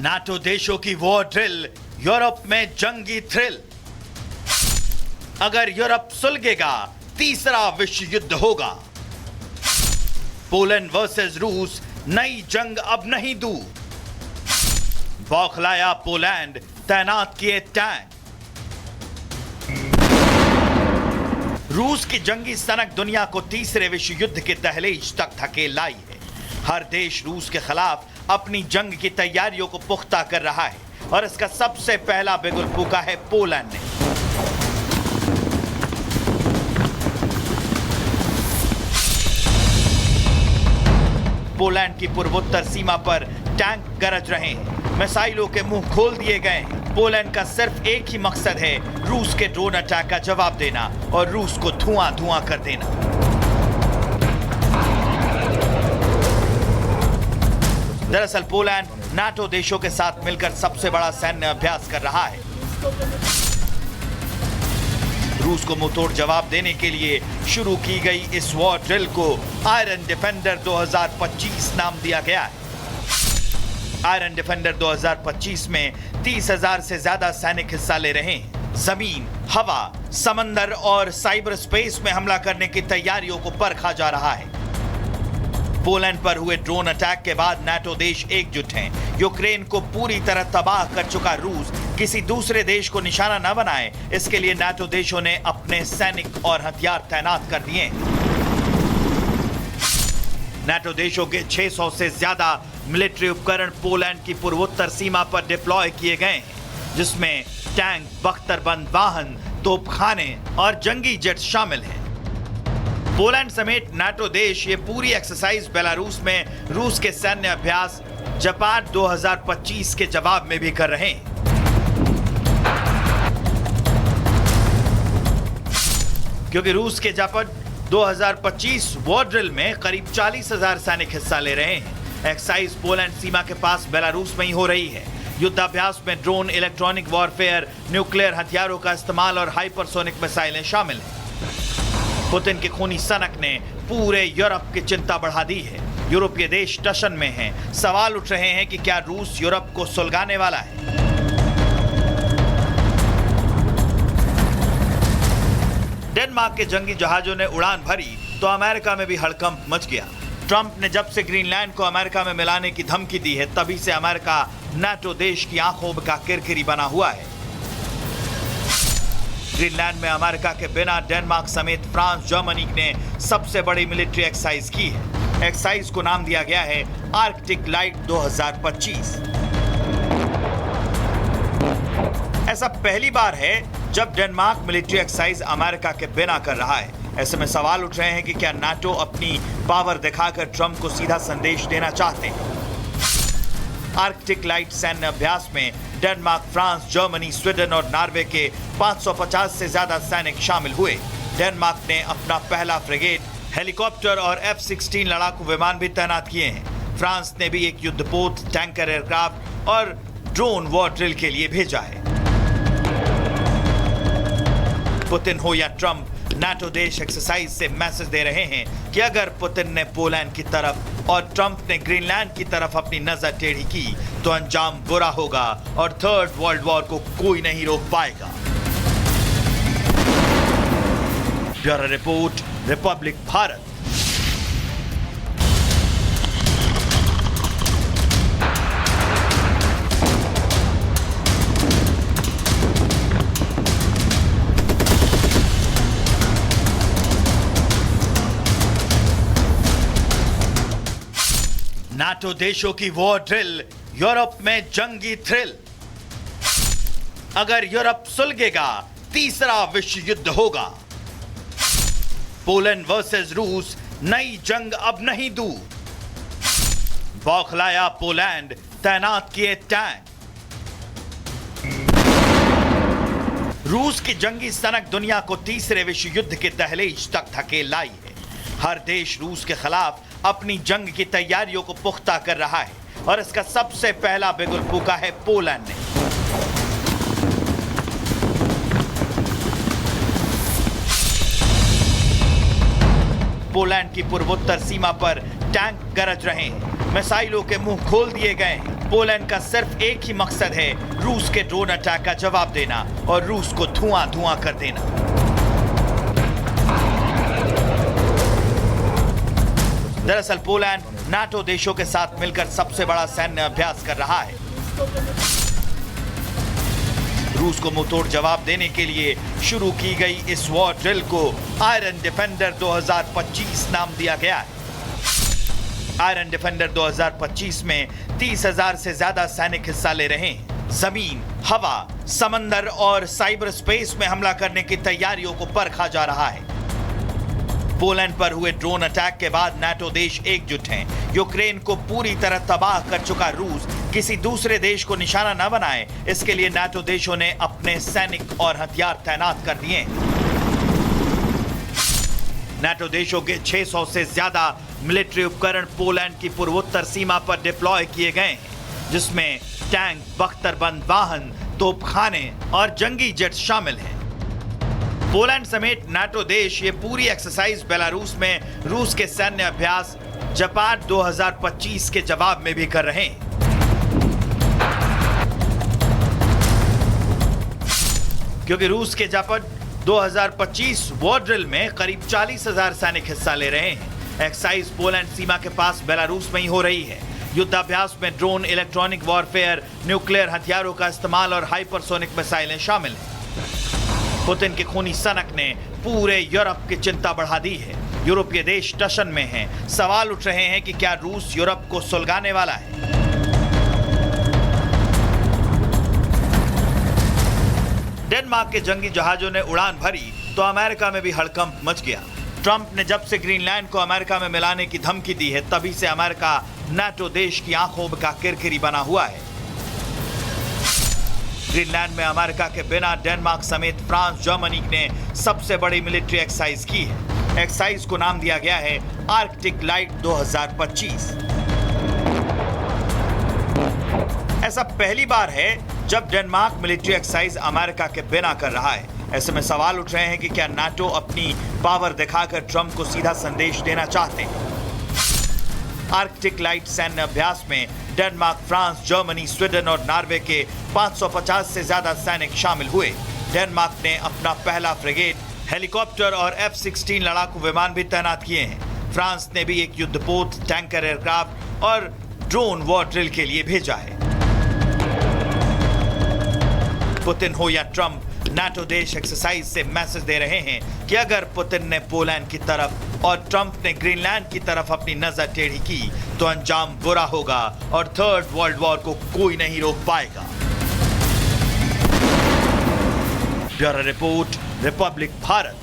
NATO देशों की war drill, Europe में जंगी थ्रिल। अगर यूरोप सुलगेगा, तीसरा विश्व युद्ध होगा। पोलैंड वर्सेस रूस, नई जंग अब नहीं दूर। बौखलाया पोलैंड, तैनात किए टैंक। रूस की जंगी सनक दुनिया को तीसरे विश्व युद्ध के दहलीज तक धकेल लाई है। हर देश रूस के खिलाफ अपनी जंग की तैयारियों को पुख्ता कर रहा है और इसका सबसे पहला बिगुल फूंका है पोलैंड ने। पोलैंड की पूर्वोत्तर सीमा पर टैंक गरज रहे हैं, मिसाइलों के मुंह खोल दिए गए हैं। पोलैंड का सिर्फ एक ही मकसद है, रूस के ड्रोन अटैक का जवाब देना और रूस को धुआं धुआं कर देना। दरअसल पोलैंड नाटो देशों के साथ मिलकर सबसे बड़ा सैन्य अभ्यास कर रहा है। रूस को मुंहतोड़ जवाब देने के लिए शुरू की गई इस वॉर ड्रिल को आयरन डिफेंडर 2025 नाम दिया गया है। आयरन डिफेंडर 2025 में 30,000 से ज्यादा सैनिक हिस्सा ले रहे हैं। जमीन, हवा, समंदर और साइबर स्पेस में हमला करने की तैयारियों को परखा जा रहा है। पोलैंड पर हुए ड्रोन अटैक के बाद नाटो देश एकजुट हैं। यूक्रेन को पूरी तरह तबाह कर चुका रूस किसी दूसरे देश को निशाना न बनाए, इसके लिए नाटो देशों ने अपने सैनिक और हथियार तैनात कर दिए। नाटो देशों के 600 से ज्यादा मिलिट्री उपकरण पोलैंड की पूर्वोत्तर सीमा पर डिप्लॉय किए गए हैं, जिसमें टैंक, बख्तरबंद वाहन, तोपखाने और जंगी जेट शामिल हैं। पोलैंड समेत नाटो देश ये पूरी एक्सरसाइज बेलारूस में रूस के सैन्य अभ्यास जापान 2025 के जवाब में भी कर रहे हैं। क्योंकि रूस के जापान 2025 वॉर ड्रिल में करीब 40,000 सैनिक हिस्सा ले रहे हैं। एक्सरसाइज पोलैंड सीमा के पास बेलारूस में ही हो रही है। युद्धाभ्यास में ड्रोन, इलेक्ट्रॉनिक वॉरफेयर, न्यूक्लियर हथियारों का इस्तेमाल और हाइपरसोनिक मिसाइलें शामिल हैं। पुतिन की खूनी सनक ने पूरे यूरोप की चिंता बढ़ा दी है। यूरोपीय देश टशन में हैं। सवाल उठ रहे हैं कि क्या रूस यूरोप को सुलगाने वाला है। डेनमार्क के जंगी जहाजों ने उड़ान भरी तो अमेरिका में भी हड़कंप मच गया। ट्रंप ने जब से ग्रीनलैंड को अमेरिका में मिलाने की धमकी दी है, तभी से अमेरिका नाटो देश की आंखों का किरकिरी बना हुआ है। ग्रीनलैंड में अमेरिका के बिना डेनमार्क समेत फ्रांस, जर्मनी ने सबसे बड़ी मिलिट्री एक्सरसाइज की है। एक्सरसाइज को नाम दिया गया है आर्कटिक लाइट 2025। ऐसा पहली बार है जब डेनमार्क मिलिट्री एक्सरसाइज अमेरिका के बिना कर रहा है। ऐसे में सवाल उठ रहे हैं कि क्या नाटो अपनी पावर दिखाकर ट्रंप को सीधा संदेश देना चाहते हैं। आर्कटिक लाइट सैन्य अभ्यास में डेनमार्क, फ्रांस, जर्मनी, स्वीडन और नॉर्वे के 550 से ज्यादा सैनिक शामिल हुए। डेनमार्क ने अपना पहला फ्रिगेट, हेलीकॉप्टर और F-16 लड़ाकू विमान भी तैनात किए हैं। फ्रांस ने भी एक युद्धपोत, टैंकर एयरक्राफ्ट और ड्रोन वॉर ड्रिल के लिए भेजा है। पुतिन हो या ट्रंप, नाटो देश एक्सरसाइज से मैसेज दे रहे हैं कि अगर पुतिन ने पोलैंड की तरफ और ट्रंप ने ग्रीनलैंड की तरफ अपनी नजर टेढ़ी की तो अंजाम बुरा होगा और थर्ड वर्ल्ड वॉर को कोई नहीं रोक पाएगा। Bureau report, Republic Bharat. NATO देशों की वॉर ड्रिल, यूरोप में जंगी थ्रिल। अगर यूरोप सुलगेगा, तीसरा विश्व युद्ध होगा। पोलैंड वर्सेस रूस, नई जंग अब नहीं दूर। बौखलाया पोलैंड, तैनात किए टैंक। रूस की जंगी सनक दुनिया को तीसरे विश्व युद्ध के दहलीज तक धकेल लाई है। हर देश रूस के खिलाफ अपनी जंग की तैयारियों को पुख्ता कर रहा है और इसका सबसे पहला बिगुल फूंका है पोलैंड ने। पोलैंड की पूर्वोत्तर सीमा पर टैंक गरज रहे हैं, मिसाइलों के मुंह खोल दिए गए हैं। पोलैंड का सिर्फ एक ही मकसद है, रूस के ड्रोन अटैक का जवाब देना और रूस को धुआं-धुआं कर देना। दरअसल पोलैंड नाटो देशों के साथ मिलकर सबसे बड़ा सैन्य अभ्यास कर रहा है। रूस को मुंहतोड़ जवाब देने के लिए शुरू की गई इस वॉर ड्रिल को आयरन डिफेंडर 2025 नाम दिया गया है। आयरन डिफेंडर 2025 में 30,000 से ज्यादा सैनिक हिस्सा ले रहे हैं। जमीन, हवा, समंदर और साइबर स्पेस में हमला करने की तैयारियों को परखा जा रहा है। पोलैंड पर हुए ड्रोन अटैक के बाद नाटो देश एकजुट हैं। यूक्रेन को पूरी तरह तबाह कर चुका रूस किसी दूसरे देश को निशाना न बनाए, इसके लिए नाटो देशों ने अपने सैनिक और हथियार तैनात कर दिए। नाटो देशों के 600 से ज्यादा मिलिट्री उपकरण पोलैंड की पूर्वोत्तर सीमा पर डिप्लॉय किए गए हैं, जिसमें टैंक, बख्तरबंद वाहन, तोपखाने और जंगी जेट शामिल हैं। पोलैंड समेत नाटो देश ये पूरी एक्सरसाइज बेलारूस में रूस के सैन्य अभ्यास जपाड 2025 के जवाब में भी कर रहे हैं। क्योंकि रूस के जापाड 2025 वॉर ड्रिल में करीब 40,000 सैनिक हिस्सा ले रहे हैं। एक्सरसाइज पोलैंड सीमा के पास बेलारूस में ही हो रही है। युद्धाभ्यास में ड्रोन, इलेक्ट्रॉनिक वॉरफेयर, न्यूक्लियर हथियारों का इस्तेमाल और हाइपरसोनिक मिसाइलें शामिल हैं। पुतिन की खूनी सनक ने पूरे यूरोप की चिंता बढ़ा दी है। यूरोपीय देश टशन में हैं। सवाल उठ रहे हैं कि क्या रूस यूरोप को सुलगाने वाला है। डेनमार्क के जंगी जहाजों ने उड़ान भरी तो अमेरिका में भी हड़कंप मच गया। ट्रंप ने जब से ग्रीनलैंड को अमेरिका में मिलाने की धमकी दी है, तभी से अमेरिका नाटो देश की आंखों का किरकिरी बना हुआ है। ग्रीनलैंड में अमेरिका के बिना डेनमार्क समेत फ्रांस, जर्मनी ने सबसे बड़ी मिलिट्री एक्सरसाइज की है। एक्सरसाइज को नाम दिया गया है आर्कटिक लाइट 2025। ऐसा पहली बार है जब डेनमार्क मिलिट्री एक्सरसाइज अमेरिका के बिना कर रहा है। ऐसे में सवाल उठ रहे हैं कि क्या नाटो अपनी पावर दिखाकर ट्रंप को सीधा संदेश देना चाहते हैं। आर्कटिक लाइट सैन्य अभ्यास में डेनमार्क, फ्रांस, जर्मनी, स्वीडन और नॉर्वे के 550 से ज्यादा सैनिक शामिल हुए। डेनमार्क ने अपना पहला फ्रिगेट, हेलीकॉप्टर और F-16 लड़ाकू विमान भी तैनात किए हैं। फ्रांस ने भी एक युद्धपोत, टैंकर एयरक्राफ्ट और ड्रोन वॉर ड्रिल के लिए भेजा है। पुतिन हो या ट्रंप, नाटो देश एक्सरसाइज से मैसेज दे रहे हैं कि अगर पुतिन ने पोलैंड की तरफ और ट्रंप ने ग्रीनलैंड की तरफ अपनी नजर टेढ़ी की तो अंजाम बुरा होगा और थर्ड वर्ल्ड वॉर को कोई नहीं रोक पाएगा। Bureau report, Republic Bharat.